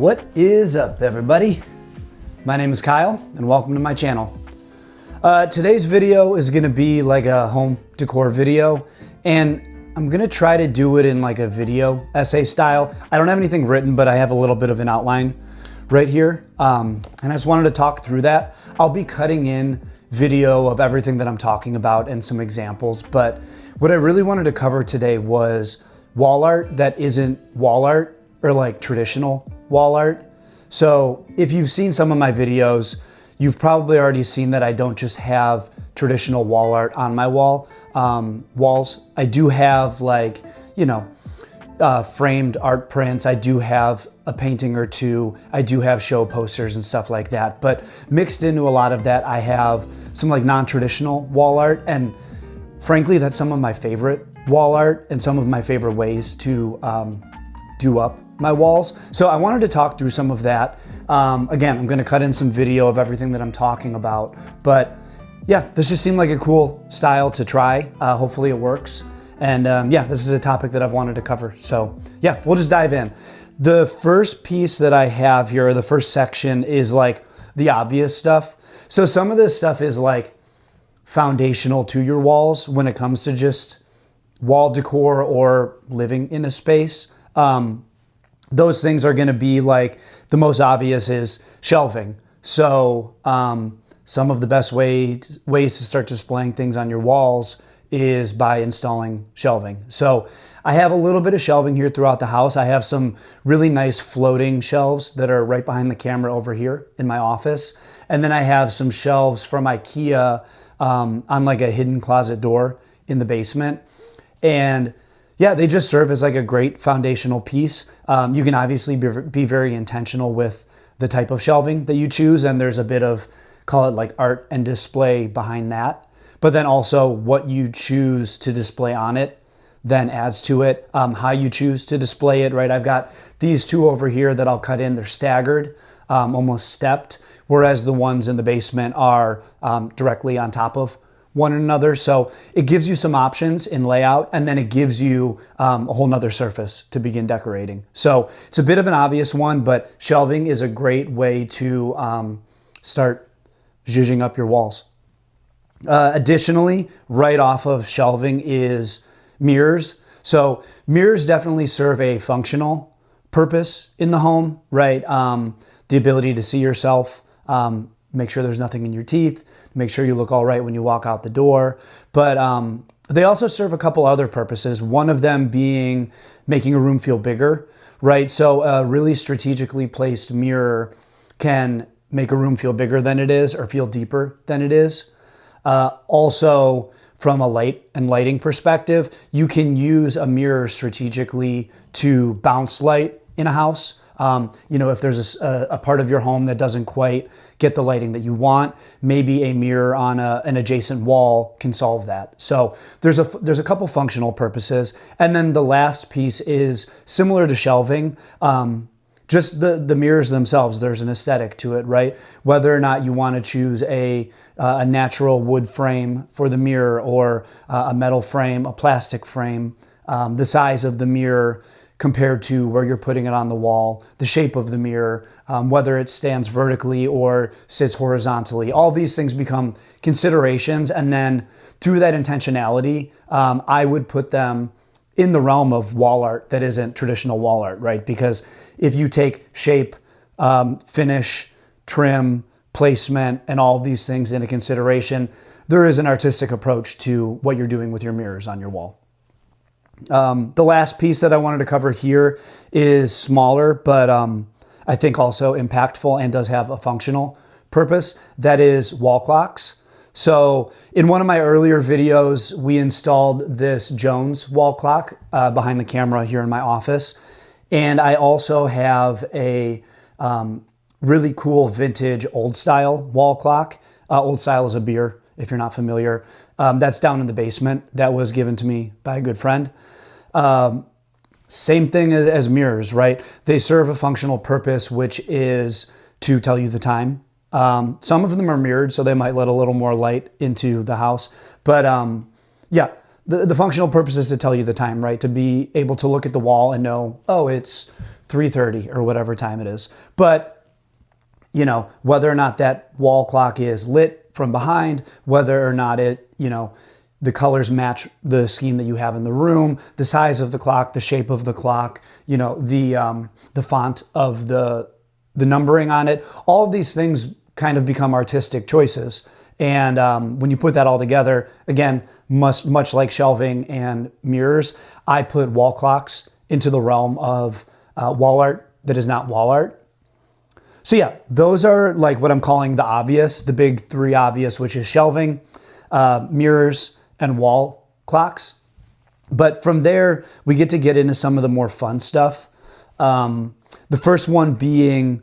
What is up, everybody? My name is Kyle and welcome to my channel. Today's video is gonna be like a home decor video, and I'm gonna try to do it in like a video essay style. I don't have anything written, but I have a little bit of an outline right here. And I just wanted to talk through that. I'll be cutting in video of everything that I'm talking about and some examples, but what I really wanted to cover today was wall art that isn't wall art or like traditional wall art. So if you've seen some of my videos, you've probably already seen that I don't just have traditional wall art on my walls. I do have like, framed art prints. I do have a painting or two. I do have show posters and stuff like that. But mixed into a lot of that, I have some like non-traditional wall art. And frankly, that's some of my favorite wall art and some of my favorite ways to do up my walls. So I wanted to talk through some of that. Again, I'm gonna cut in some video of everything that I'm talking about, but yeah, this just seemed like a cool style to try. Hopefully it works. And yeah, this is a topic that I've wanted to cover. So yeah, we'll just dive in. The first piece that I have here, or the first section, is like the obvious stuff. So some of this stuff is like foundational to your walls when it comes to just wall decor or living in a space. Those things are gonna be like, the most obvious is shelving. So some of the best ways to start displaying things on your walls is by installing shelving. So I have a little bit of shelving here throughout the house. I have some really nice floating shelves that are right behind the camera over here in my office. And then I have some shelves from IKEA on like a hidden closet door in the basement. And yeah, they just serve as like a great foundational piece. You can obviously be very intentional with the type of shelving that you choose, and there's a bit of, call it like art and display behind that. But then also what you choose to display on it then adds to it, how you choose to display it, right? I've got these two over here that I'll cut in. They're staggered, almost stepped, whereas the ones in the basement are directly on top of one another. So it gives you some options in layout, and then it gives you a whole nother surface to begin decorating. So it's a bit of an obvious one, but shelving is a great way to start zhuzhing up your walls. Additionally, right off of shelving is mirrors. So mirrors definitely serve a functional purpose in the home, right? The ability to see yourself, make sure there's nothing in your teeth, make sure you look all right when you walk out the door. But they also serve a couple other purposes. One of them being making a room feel bigger, right? So a really strategically placed mirror can make a room feel bigger than it is or feel deeper than it is. Also, from a light and lighting perspective, you can use a mirror strategically to bounce light in a house. If there's a part of your home that doesn't quite get the lighting that you want, maybe a mirror on an adjacent wall can solve that. So there's a couple functional purposes. And then the last piece is similar to shelving. Just the mirrors themselves, there's an aesthetic to it, right? Whether or not you want to choose a natural wood frame for the mirror or a metal frame, a plastic frame, the size of the mirror compared to where you're putting it on the wall, the shape of the mirror, whether it stands vertically or sits horizontally. All these things become considerations, and then through that intentionality, I would put them in the realm of wall art that isn't traditional wall art, right? Because if you take shape, finish, trim, placement, and all these things into consideration, there is an artistic approach to what you're doing with your mirrors on your wall. The last piece that I wanted to cover here is smaller, but I think also impactful and does have a functional purpose. That is wall clocks. So in one of my earlier videos, we installed this Jones wall clock behind the camera here in my office. And I also have a really cool vintage old style wall clock. Old style is a beer, if you're not familiar. That's down in the basement. That was given to me by a good friend. Same thing as mirrors, right? They serve a functional purpose, which is to tell you the time. Some of them are mirrored, so they might let a little more light into the house. But yeah, the functional purpose is to tell you the time, right? To be able to look at the wall and know, oh, it's 3:30 or whatever time it is. But, you know, whether or not that wall clock is lit from behind, whether or not it, you know, the colors match the scheme that you have in the room, the size of the clock, the shape of the clock, you know, the font of the numbering on it, all of these things kind of become artistic choices. And when you put that all together, again, much like shelving and mirrors, I put wall clocks into the realm of wall art that is not wall art. So yeah, those are like what I'm calling the obvious, the big three obvious, which is shelving, mirrors, and wall clocks. But from there, we get into some of the more fun stuff. The first one being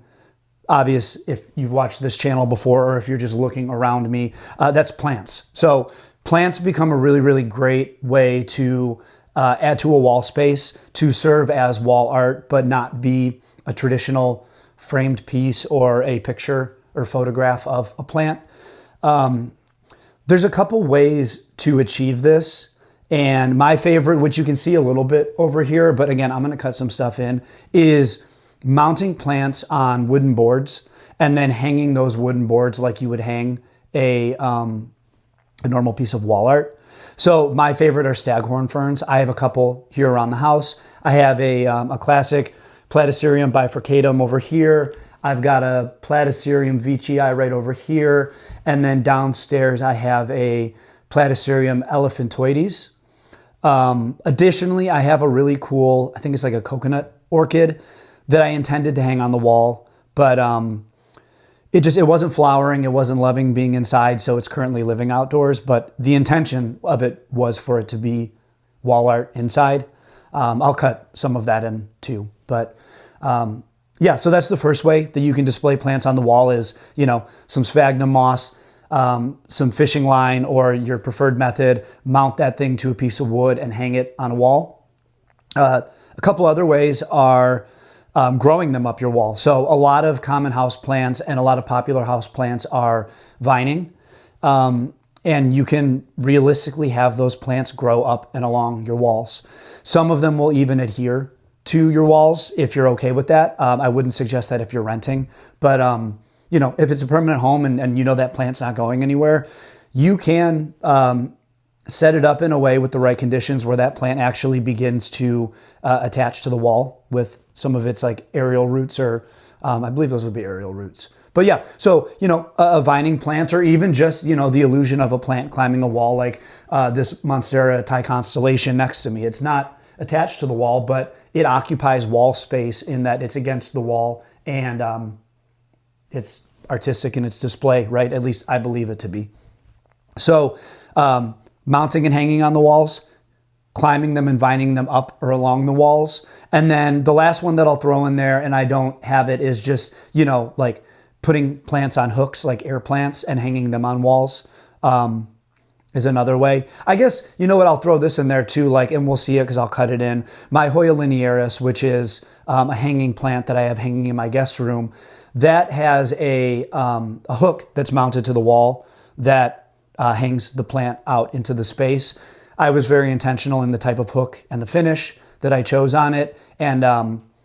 obvious if you've watched this channel before or if you're just looking around me, that's plants. So plants become a really, really great way to add to a wall space, to serve as wall art, but not be a traditional framed piece or a picture or photograph of a plant. There's a couple ways to achieve this. And my favorite, which you can see a little bit over here, but again, I'm gonna cut some stuff in, is mounting plants on wooden boards and then hanging those wooden boards like you would hang a normal piece of wall art. So my favorite are staghorn ferns. I have a couple here around the house. I have a classic Platycerium bifurcatum over here. I've got a Platycerium veitchii right over here. And then downstairs I have a Platycerium elephantoides. Additionally, I have a really cool, I think it's like a coconut orchid that I intended to hang on the wall, but it wasn't flowering, it wasn't loving being inside, so it's currently living outdoors, but the intention of it was for it to be wall art inside. I'll cut some of that in too, but yeah, so that's the first way that you can display plants on the wall is, you know, some sphagnum moss, some fishing line, or your preferred method, mount that thing to a piece of wood and hang it on a wall. A couple other ways are growing them up your wall. So a lot of common house plants and a lot of popular house plants are vining. And you can realistically have those plants grow up and along your walls. Some of them will even adhere to your walls if you're okay with that. I wouldn't suggest that if you're renting, but you know, if it's a permanent home and you know that plant's not going anywhere, you can set it up in a way with the right conditions where that plant actually begins to attach to the wall with some of its like aerial roots, or I believe those would be aerial roots. But yeah, so, you know, a vining plant, or even just, you know, the illusion of a plant climbing a wall, like this Monstera Thai constellation next to me. It's not attached to the wall, but it occupies wall space in that it's against the wall, and it's artistic in its display, right? At least I believe it to be. So mounting and hanging on the walls, climbing them and vining them up or along the walls. And then the last one that I'll throw in there, and I don't have it, is just, you know, like putting plants on hooks like air plants and hanging them on walls is another way. I guess, you know what, I'll throw this in there too, like, and we'll see it because I'll cut it in. My Hoya linearis, which is a hanging plant that I have hanging in my guest room, that has a hook that's mounted to the wall that hangs the plant out into the space. I was very intentional in the type of hook and the finish that I chose on it. And,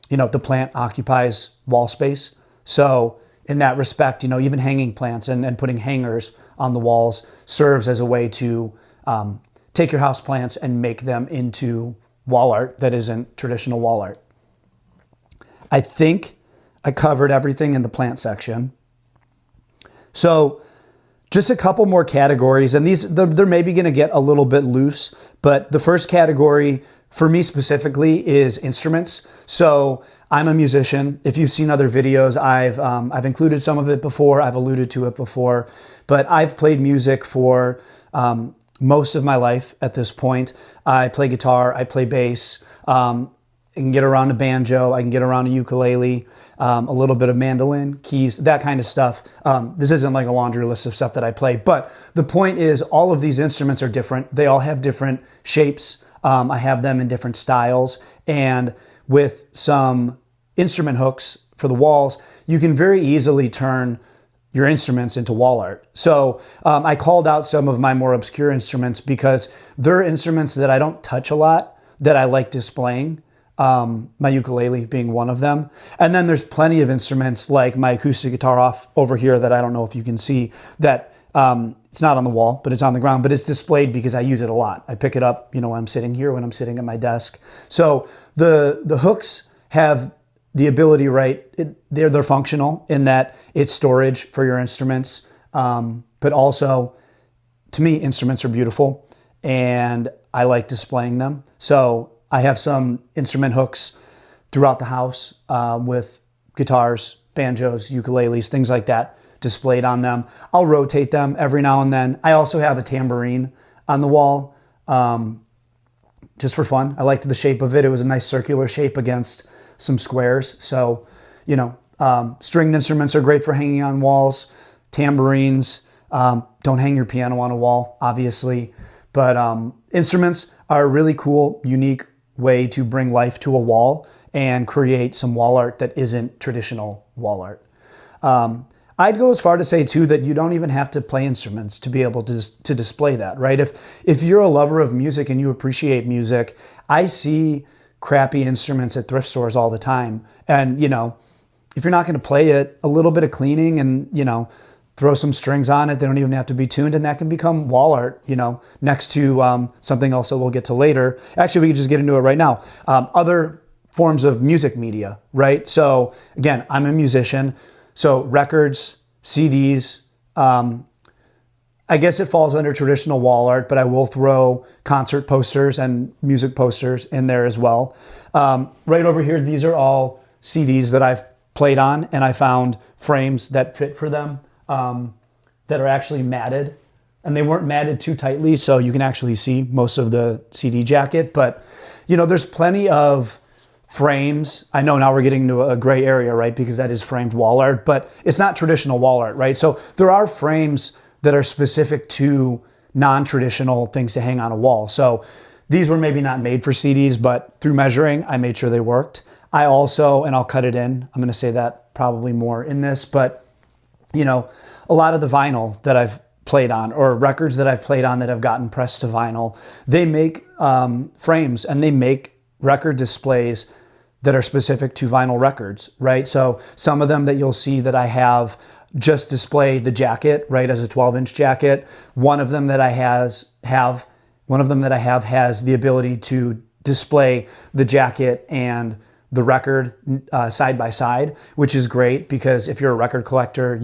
you know, the plant occupies wall space. So in that respect, you know, even hanging plants and putting hangers on the walls serves as a way to take your house plants and make them into wall art that isn't traditional wall art. I think I covered everything in the plant section. So just a couple more categories, and they're maybe going to get a little bit loose, but the first category for me specifically is instruments. So I'm a musician. If you've seen other videos, I've included some of it before. I've alluded to it before, but I've played music for most of my life at this point. I play guitar, I play bass, I can get around a banjo, I can get around a ukulele, a little bit of mandolin, keys, that kind of stuff. This isn't like a laundry list of stuff that I play, but the point is all of these instruments are different. They all have different shapes. I have them in different styles, and with some instrument hooks for the walls, you can very easily turn your instruments into wall art. So I called out some of my more obscure instruments because they're instruments that I don't touch a lot, that I like displaying. my ukulele being one of them. And then there's plenty of instruments like my acoustic guitar off over here that I don't know if you can see, that it's not on the wall, but it's on the ground, but it's displayed because I use it a lot. I pick it up, when I'm sitting here, when I'm sitting at my desk. So the hooks have the ability, right? They're functional in that it's storage for your instruments, but also, to me, instruments are beautiful, and I like displaying them. So I have some instrument hooks throughout the house with guitars, banjos, ukuleles, things like that displayed on them. I'll rotate them every now and then. I also have a tambourine on the wall just for fun. I liked the shape of it. It was a nice circular shape against some squares. So, stringed instruments are great for hanging on walls. Tambourines, don't hang your piano on a wall, obviously. But instruments are a really cool, unique way to bring life to a wall and create some wall art that isn't traditional wall art. I'd go as far to say too that you don't even have to play instruments to be able to display that, right? If you're a lover of music and you appreciate music, I see crappy instruments at thrift stores all the time. And, if you're not going to play it, a little bit of cleaning and, throw some strings on it. They don't even have to be tuned, and that can become wall art, next to something else that we'll get to later. Actually, we can just get into it right now. Other forms of music media, right? So again, I'm a musician. So records, CDs, I guess it falls under traditional wall art, but I will throw concert posters and music posters in there as well. Right over here, these are all CDs that I've played on, and I found frames that fit for them that are actually matted. And they weren't matted too tightly, so you can actually see most of the CD jacket. But, there's plenty of frames. I know now we're getting into a gray area, right? Because that is framed wall art, but it's not traditional wall art, right? So there are frames that are specific to non-traditional things to hang on a wall. So these were maybe not made for CDs, but through measuring, I made sure they worked. I also, and I'll cut it in, I'm going to say that probably more in this, but a lot of the vinyl that I've played on, or records that I've played on that have gotten pressed to vinyl, they make frames and they make record displays that are specific to vinyl records, right? So some of them that you'll see that I have just display the jacket, right, as a 12-inch jacket. One of them that I have has the ability to display the jacket and the record side by side, which is great because if you're a record collector,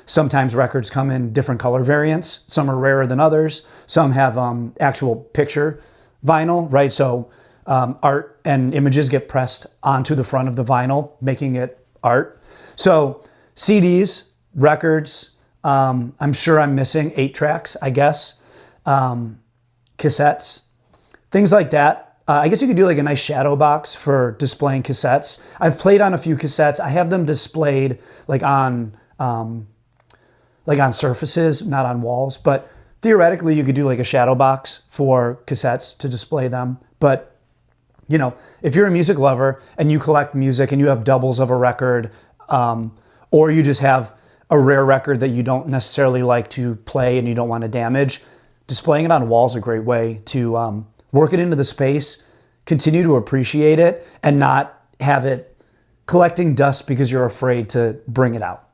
sometimes records come in different color variants. Some are rarer than others. Some have actual picture vinyl, right? So art and images get pressed onto the front of the vinyl, making it art. So CDs, records, I'm sure I'm missing 8-tracks, I guess, cassettes, things like that. I guess you could do like a nice shadow box for displaying cassettes. I've played on a few cassettes. I have them displayed like on surfaces, not on walls. But theoretically, you could do like a shadow box for cassettes to display them. But if you're a music lover and you collect music and you have doubles of a record, or you just have a rare record that you don't necessarily like to play and you don't want to damage, displaying it on a wall is a great way to work it into the space, continue to appreciate it, and not have it collecting dust because you're afraid to bring it out.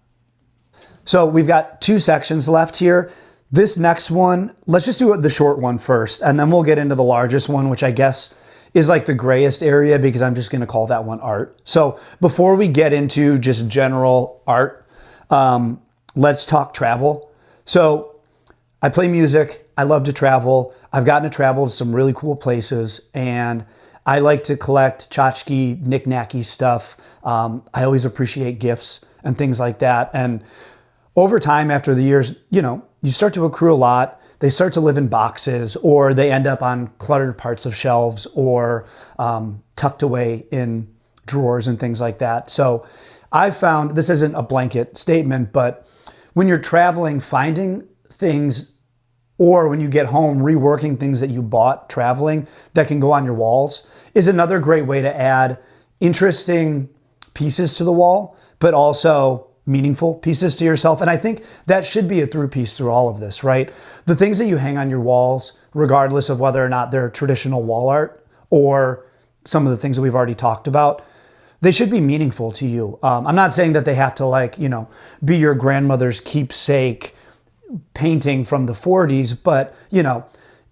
So we've got 2 sections left here. This next one, let's just do the short one first, and then we'll get into the largest one, which I guess is like the grayest area because I'm just going to call that one art. So before we get into just general art, let's talk travel. So I play music. I love to travel. I've gotten to travel to some really cool places, and I like to collect tchotchke, knick-knacky stuff. I always appreciate gifts and things like that. And over time, after the years, you start to accrue a lot. They start to live in boxes, or they end up on cluttered parts of shelves, or tucked away in drawers and things like that. So I've found, this isn't a blanket statement, but when you're traveling, finding things, or when you get home, reworking things that you bought traveling that can go on your walls is another great way to add interesting pieces to the wall, but also meaningful pieces to yourself. And I think that should be a through piece through all of this, right? The things that you hang on your walls, regardless of whether or not they're traditional wall art or some of the things that we've already talked about, they should be meaningful to you. I'm not saying that they have to, like, you know, be your grandmother's keepsake painting from the 40s, but, you know,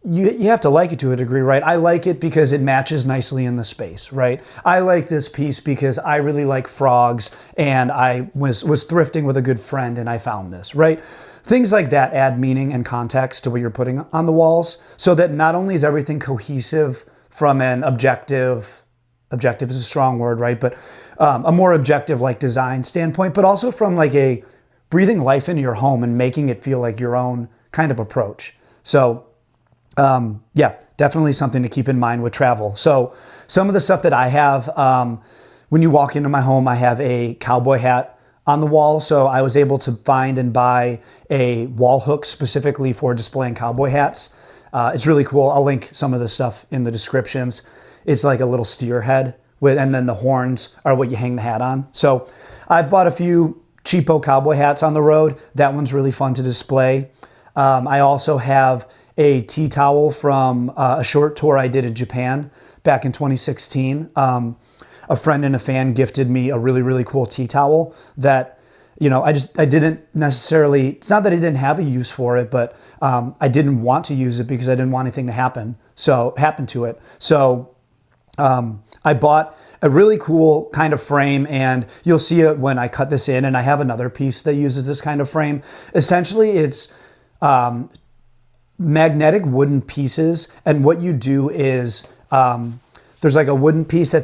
you have to like it to a degree, right? I like it because it matches nicely in the space, right? I like this piece because I really like frogs and I was thrifting with a good friend and I found this, right? Things like that add meaning and context to what you're putting on the walls, so that not only is everything cohesive from an objective is a strong word, right? But a more objective, like, design standpoint, but also from like a breathing life into your home and making it feel like your own kind of approach. So yeah, definitely something to keep in mind with travel. So some of the stuff that I have, when you walk into my home, I have a cowboy hat on the wall. So I was able to find and buy a wall hook specifically for displaying cowboy hats. It's really cool. I'll link some of the stuff in the descriptions. It's like a little steer head and then the horns are what you hang the hat on. So I've bought a few cheapo cowboy hats on the road. That one's really fun to display. I also have a tea towel from a short tour I did in Japan back in 2016. A friend and a fan gifted me a really, really cool tea towel that, you know, I didn't necessarily, it's not that I didn't have a use for it, but I didn't want to use it because I didn't want anything to happen to it. So I bought a really cool kind of frame, and you'll see it when I cut this in, and I have another piece that uses this kind of frame. Essentially, it's magnetic wooden pieces, and what you do is there's like a wooden piece on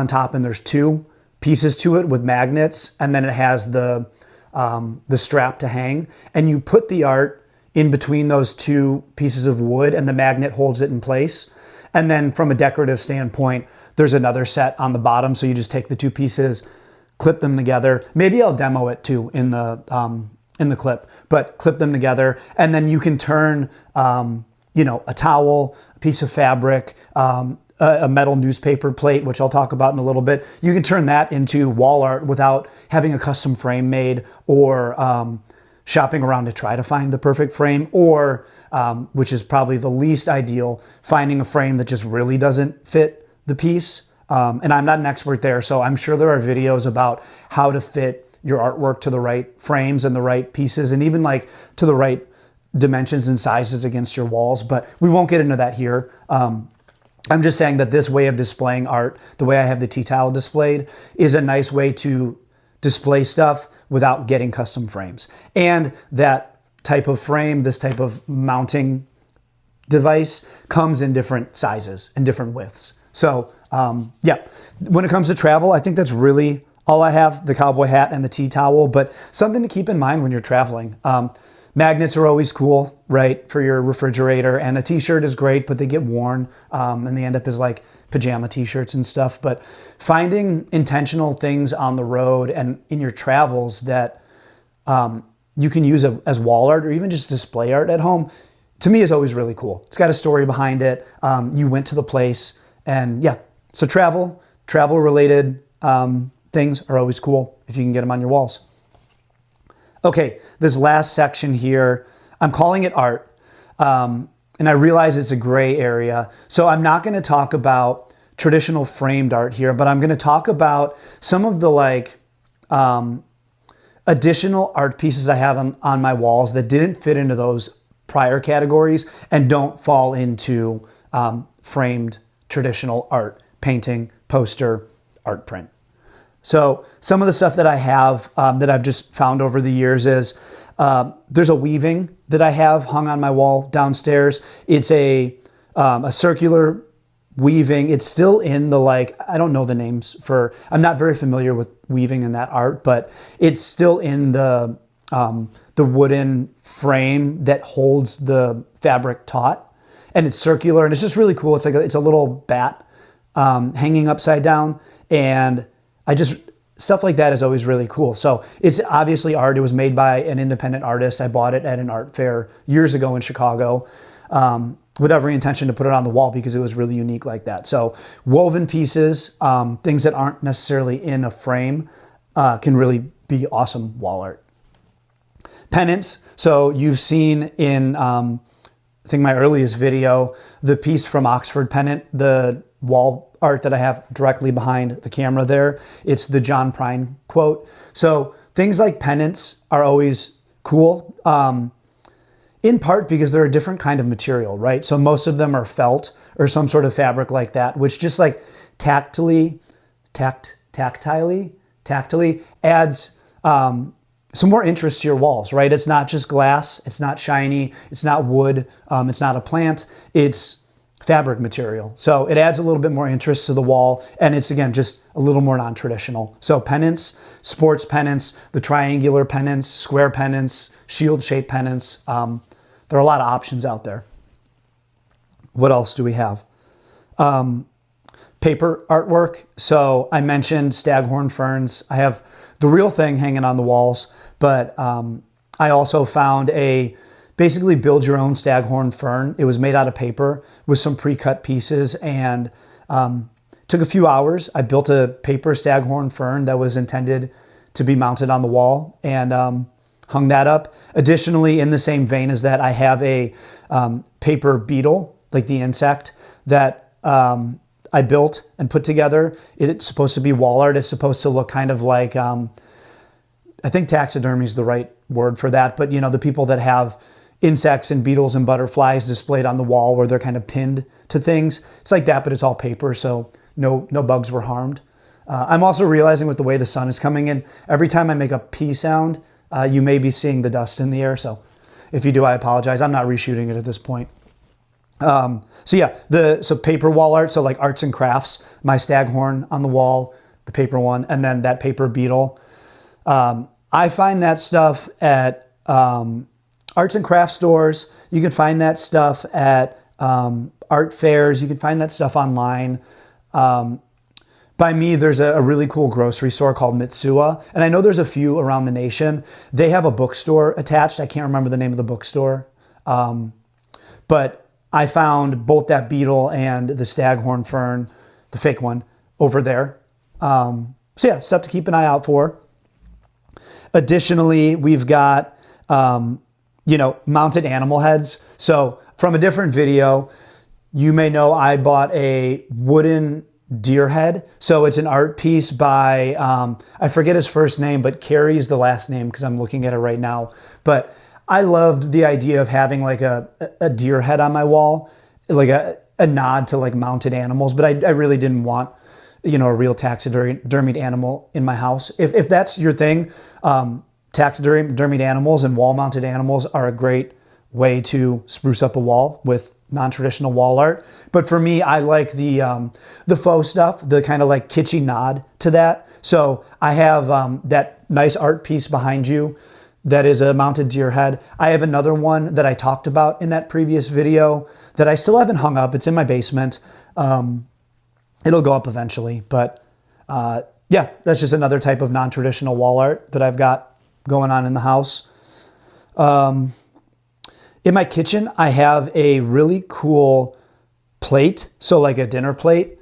top, and there's two pieces to it with magnets, and then it has the strap to hang, and you put the art in between those two pieces of wood, and the magnet holds it in place. And then from a decorative standpoint, there's another set on the bottom, so you just take the two pieces, clip them together. Maybe I'll demo it too in the clip, but clip them together, and then you can turn, you know, a towel, a piece of fabric, a metal newspaper plate, which I'll talk about in a little bit. You can turn that into wall art without having a custom frame made or shopping around to try to find the perfect frame, or which is probably the least ideal, finding a frame that just really doesn't fit the piece. And I'm not an expert there, so I'm sure there are videos about how to fit your artwork to the right frames and the right pieces, and even like to the right dimensions and sizes against your walls, but we won't get into that here. I'm just saying that this way of displaying art, the way I have the tea towel displayed, is a nice way to display stuff without getting custom frames. And that type of frame, this type of mounting device, comes in different sizes and different widths. So yeah, when it comes to travel, I think that's really all I have, the cowboy hat and the tea towel, but something to keep in mind when you're traveling. Magnets are always cool, right, for your refrigerator, and a t-shirt is great, but they get worn and they end up as like pajama t-shirts and stuff. But finding intentional things on the road and in your travels that you can use as wall art or even just display art at home, to me is always really cool. It's got a story behind it. You went to the place, and yeah. So travel related things are always cool if you can get them on your walls. Okay, this last section here, I'm calling it art, and I realize it's a gray area. So I'm not gonna talk about traditional framed art here, but I'm gonna talk about some of the like additional art pieces I have on my walls that didn't fit into those prior categories and don't fall into framed traditional art, painting, poster, art print. So some of the stuff that I have that I've just found over the years is there's a weaving that I have hung on my wall downstairs. It's a circular weaving. It's still in the, like, I don't know the names for, I'm not very familiar with weaving and that art, but it's still in the wooden frame that holds the fabric taut, and it's circular, and it's just really cool. It's like it's a little bat hanging upside down, and stuff like that is always really cool. So it's obviously art. It was made by an independent artist. I bought it at an art fair years ago in Chicago with every intention to put it on the wall because it was really unique like that. So woven pieces, things that aren't necessarily in a frame, can really be awesome wall art. Pennants. So you've seen in, I think my earliest video, the piece from Oxford pennant, the wall art that I have directly behind the camera there. It's the John Prine quote. So things like pennants are always cool, in part because they're a different kind of material, right? So most of them are felt or some sort of fabric like that, which just like tactily adds some more interest to your walls, right? It's not just glass, it's not shiny, it's not wood, it's not a plant, it's fabric material. So it adds a little bit more interest to the wall, and it's, again, just a little more non-traditional. So pennants, sports pennants, the triangular pennants, square pennants, shield-shaped pennants, there are a lot of options out there. What else do we have? Paper artwork. So I mentioned staghorn ferns. I have the real thing hanging on the walls, but I also found a basically build your own staghorn fern. It was made out of paper with some pre-cut pieces, and took a few hours. I built a paper staghorn fern that was intended to be mounted on the wall, and hung that up. Additionally, in the same vein as that, I have a paper beetle, like the insect, that I built and put together. It's supposed to be wall art. It's supposed to look kind of like, I think taxidermy is the right word for that, but you know, the people that have insects and beetles and butterflies displayed on the wall where they're kind of pinned to things. It's like that, but it's all paper, so no bugs were harmed. I'm also realizing with the way the sun is coming in, every time I make a P sound, you may be seeing the dust in the air, so if you do, I apologize. I'm not reshooting it at this point. So yeah, so paper wall art, so like arts and crafts, my staghorn on the wall, the paper one, and then that paper beetle. I find that stuff at arts and craft stores. You can find that stuff at art fairs. You can find that stuff online. By me, there's a really cool grocery store called Mitsuwa, and I know there's a few around the nation. They have a bookstore attached. I can't remember the name of the bookstore, but I found both that beetle and the staghorn fern, the fake one, over there. So yeah, stuff to keep an eye out for. Additionally, we've got, mounted animal heads. So from a different video, you may know I bought a wooden deer head. So it's an art piece by, I forget his first name, but Carrie's the last name because I'm looking at it right now. But I loved the idea of having like a deer head on my wall, like a nod to like mounted animals, but I really didn't want, a real taxidermied animal in my house. If that's your thing, taxidermied animals and wall mounted animals are a great way to spruce up a wall with non-traditional wall art. But for me, I like the faux stuff, the kind of like kitschy nod to that. So I have that nice art piece behind you that is a mounted deer head. I have another one that I talked about in that previous video that I still haven't hung up. It's in my basement. It'll go up eventually, but yeah, that's just another type of non-traditional wall art that I've got going on in the house. In my kitchen, I have a really cool plate, so like a dinner plate.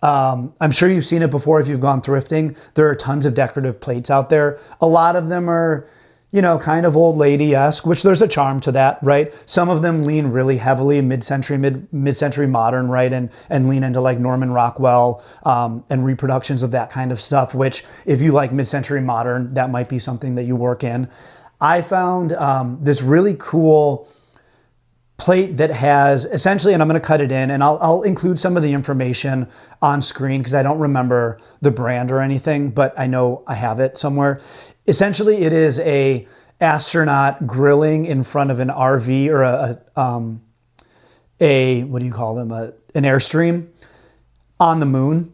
I'm sure you've seen it before if you've gone thrifting. There are tons of decorative plates out there. A lot of them are, kind of old lady-esque, which there's a charm to that, right? Some of them lean really heavily mid-century modern, right? And lean into like Norman Rockwell and reproductions of that kind of stuff, which if you like mid-century modern, that might be something that you work in. I found this really cool plate that has essentially, and I'm going to cut it in, and I'll include some of the information on screen because I don't remember the brand or anything, but I know I have it somewhere. Essentially, it is a astronaut grilling in front of an RV or what do you call them? An Airstream on the moon.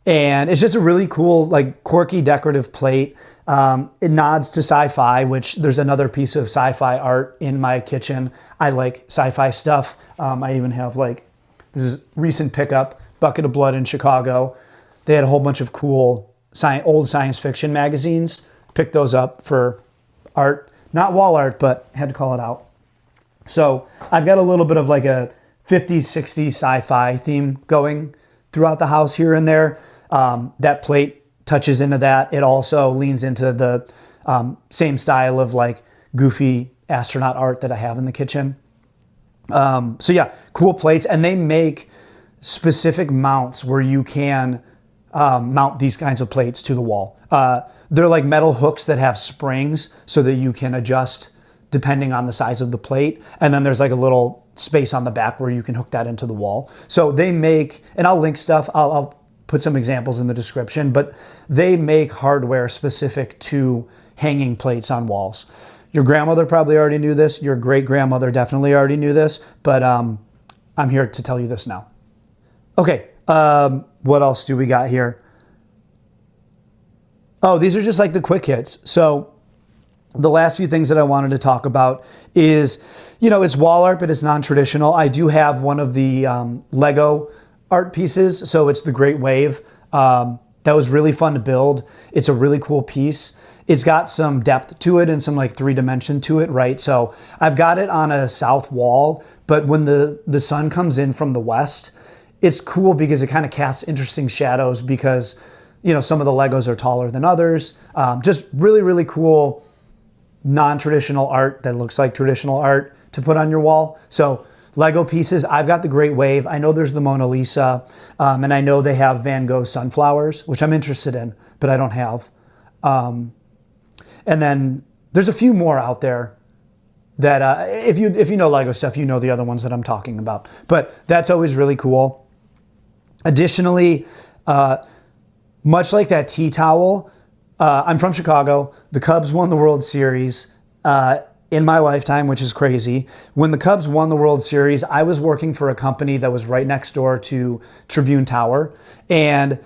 And it's just a really cool, like quirky decorative plate. It nods to sci-fi, which there's another piece of sci-fi art in my kitchen. I like sci-fi stuff. I even have this is recent pickup, Bucket of Blood in Chicago. They had a whole bunch of cool old science fiction magazines. Picked those up for art, not wall art, but had to call it out. So I've got a little bit of like a 50s, 60s sci-fi theme going throughout the house here and there. That plate touches into that. It also leans into the same style of like goofy astronaut art that I have in the kitchen. So yeah, cool plates. And they make specific mounts where you can mount these kinds of plates to the wall. They're like metal hooks that have springs so that you can adjust depending on the size of the plate. And then there's like a little space on the back where you can hook that into the wall. So they make, and I'll link stuff, I'll put some examples in the description, but they make hardware specific to hanging plates on walls. Your grandmother probably already knew this. Your great grandmother definitely already knew this, but I'm here to tell you this now. Okay, what else do we got here? Oh, these are just like the quick hits. So the last few things that I wanted to talk about is, it's wall art, but it's non-traditional. I do have one of the Lego art pieces. So it's the Great Wave. That was really fun to build. It's a really cool piece. It's got some depth to it and some like 3D to it, right? So I've got it on a south wall, but when the sun comes in from the west, it's cool because it kind of casts interesting shadows because, some of the Legos are taller than others. Just really, really cool non-traditional art that looks like traditional art to put on your wall. So Lego pieces, I've got the Great Wave. I know there's the Mona Lisa, and I know they have Van Gogh sunflowers, which I'm interested in, but I don't have. And then there's a few more out there that if you know Lego stuff, you know the other ones that I'm talking about. But that's always really cool. Additionally, much like that tea towel, I'm from Chicago. The Cubs won the World Series in my lifetime, which is crazy. When the Cubs won the World Series, I was working for a company that was right next door to Tribune Tower. And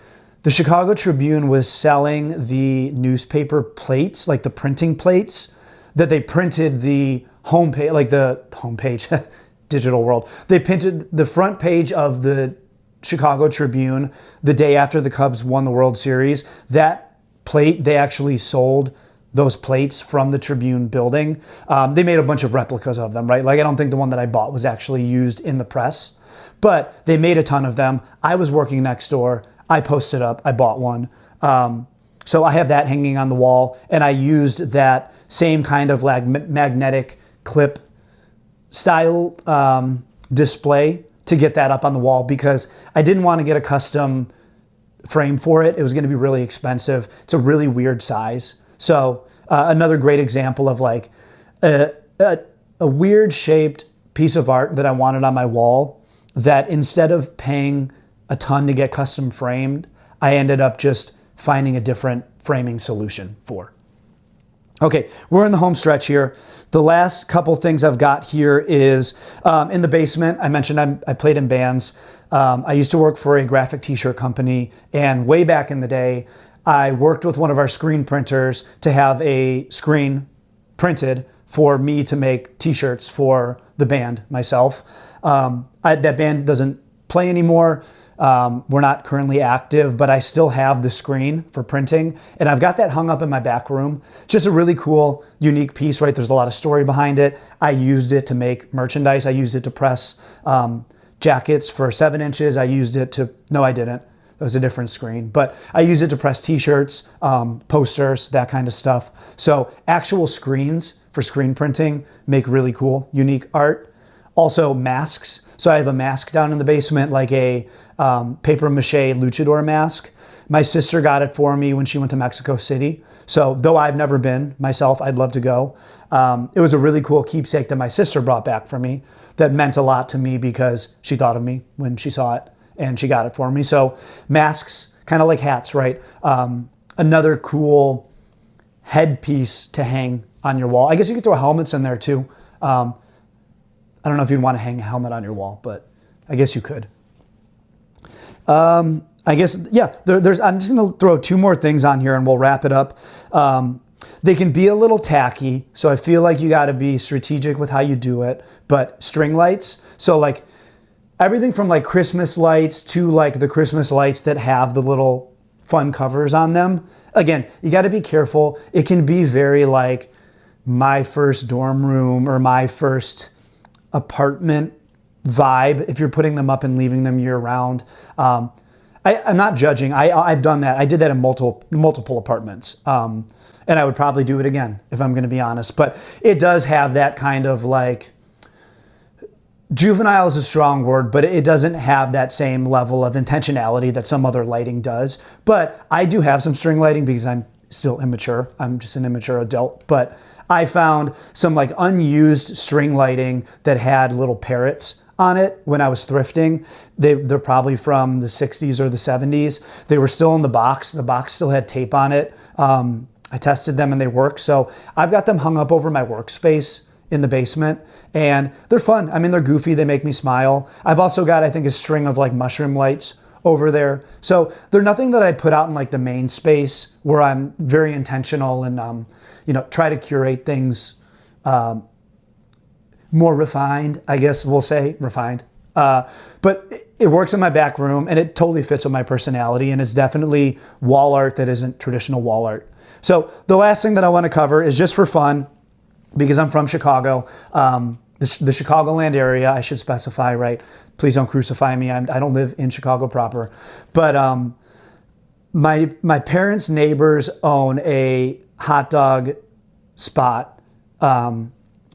the Chicago Tribune was selling the newspaper plates, like the printing plates that they printed the homepage, like the homepage, digital world. They printed the front page of the Chicago Tribune the day after the Cubs won the World Series. That plate, they actually sold those plates from the Tribune building. They made a bunch of replicas of them, right? Like I don't think the one that I bought was actually used in the press, but they made a ton of them. I was working next door. I posted up, I bought one. So I have that hanging on the wall, and I used that same kind of like magnetic clip style display to get that up on the wall because I didn't want to get a custom frame for it. It was going to be really expensive. It's a really weird size. So another great example of like a weird shaped piece of art that I wanted on my wall that instead of paying a ton to get custom framed, I ended up just finding a different framing solution for. Okay, we're in the home stretch here. The last couple things I've got here is in the basement. I mentioned I played in bands. I used to work for a graphic t-shirt company, and way back in the day, I worked with one of our screen printers to have a screen printed for me to make t-shirts for the band myself. That band doesn't play anymore. We're not currently active, but I still have the screen for printing, and I've got that hung up in my back room. Just a really cool, unique piece, right? There's a lot of story behind it. I used it to make merchandise. I used it to press jackets for 7 inches. I used it to, no, I didn't. That was a different screen, but I use it to press t-shirts, posters, that kind of stuff. So actual screens for screen printing make really cool, unique art. Also masks. So I have a mask down in the basement, like a paper mache luchador mask. My sister got it for me when she went to Mexico City. So though I've never been myself, I'd love to go. It was a really cool keepsake that my sister brought back for me that meant a lot to me because she thought of me when she saw it and she got it for me. So masks, kind of like hats, right? Another cool headpiece to hang on your wall. I guess you could throw helmets in there too. I don't know if you'd want to hang a helmet on your wall, but I guess you could. I guess, yeah, I'm just going to throw 2 more things on here and we'll wrap it up. They can be a little tacky, so I feel like you got to be strategic with how you do it, but string lights, so like everything from like Christmas lights to like the Christmas lights that have the little fun covers on them. Again, you got to be careful. It can be very like my first dorm room or my first apartment vibe if you're putting them up and leaving them year round. I'm not judging. I've done that. I did that in multiple apartments. And I would probably do it again if I'm going to be honest. But it does have that kind of like juvenile is a strong word, but it doesn't have that same level of intentionality that some other lighting does. But I do have some string lighting because I'm still immature. I'm just an immature adult. But I found some like unused string lighting that had little parrots on it when I was thrifting. They're probably from the 60s or the 70s. They were still in the box. The box still had tape on it. I tested them and they work. So I've got them hung up over my workspace in the basement, and they're fun. I mean, they're goofy. They make me smile. I've also got, I think, a string of like mushroom lights over there. So they're nothing that I put out in like the main space where I'm very intentional and, try to curate things more refined, I guess we'll say, refined. But it works in my back room and it totally fits with my personality, and it's definitely wall art that isn't traditional wall art. So the last thing that I want to cover is just for fun, because I'm from Chicago, the Chicagoland area, I should specify, right? Please don't crucify me. I don't live in Chicago proper. But my parents' neighbors own a hot dog spot,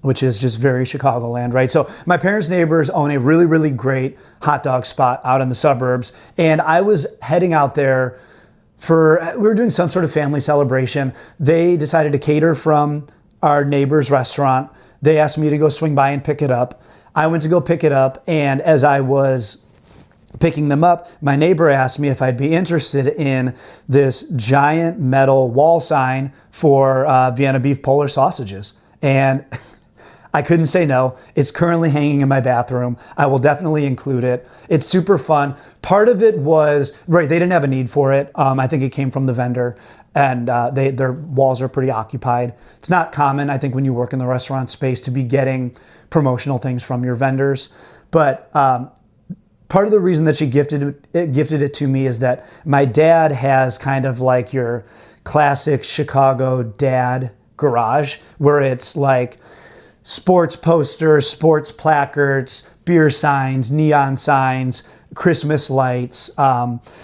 which is just very Chicagoland, right? So my parents' neighbors own a really, really great hot dog spot out in the suburbs. And I was heading out there we were doing some sort of family celebration. They decided to cater from our neighbor's restaurant. They asked me to go swing by and pick it up. I went to go pick it up, and as I was picking them up, my neighbor asked me if I'd be interested in this giant metal wall sign for Vienna beef Polish sausages. And I couldn't say no. It's currently hanging in my bathroom. I will definitely include it. It's super fun. Part of it was, right, they didn't have a need for it. I think it came from the vendor, and their walls are pretty occupied. It's not common, I think, when you work in the restaurant space to be getting promotional things from your vendors. But part of the reason that she gifted it to me is that my dad has kind of like your classic Chicago dad garage, where it's like sports posters, sports placards, beer signs, neon signs, Christmas lights,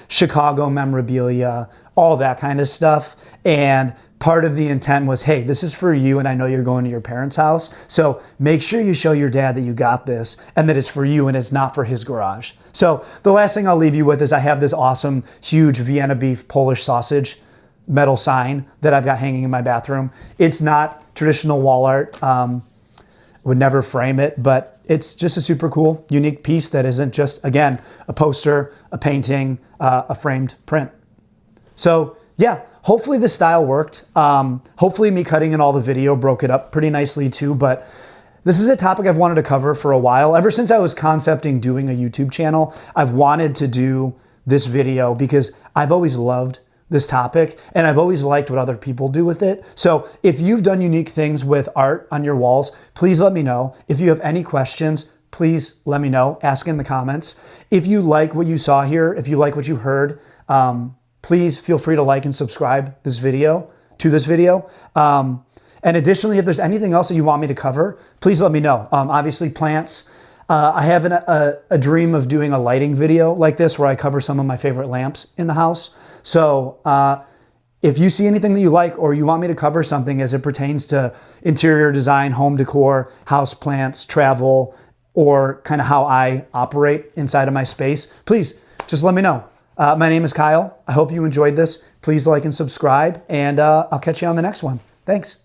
Chicago memorabilia, all that kind of stuff. And part of the intent was, hey, this is for you, and I know you're going to your parents' house, so make sure you show your dad that you got this and that it's for you and it's not for his garage. So the last thing I'll leave you with is I have this awesome, huge Vienna beef Polish sausage metal sign that I've got hanging in my bathroom. It's not traditional wall art. Would never frame it, but it's just a super cool, unique piece that isn't just, again, a poster, a painting, a framed print. So yeah, hopefully the style worked. Hopefully me cutting in all the video broke it up pretty nicely too, but this is a topic I've wanted to cover for a while. Ever since I was concepting doing a YouTube channel, I've wanted to do this video because I've always loved this topic, and I've always liked what other people do with it. So if you've done unique things with art on your walls, please let me know. If you have any questions, please let me know. Ask in the comments. If you like what you saw here, if you like what you heard, please feel free to like and subscribe to this video. And additionally, if there's anything else that you want me to cover, please let me know. Obviously plants. I have a dream of doing a lighting video like this where I cover some of my favorite lamps in the house. So if you see anything that you like, or you want me to cover something as it pertains to interior design, home decor, house plants, travel, or kind of how I operate inside of my space, please just let me know. My name is Kyle. I hope you enjoyed this. Please like and subscribe, and I'll catch you on the next one. Thanks.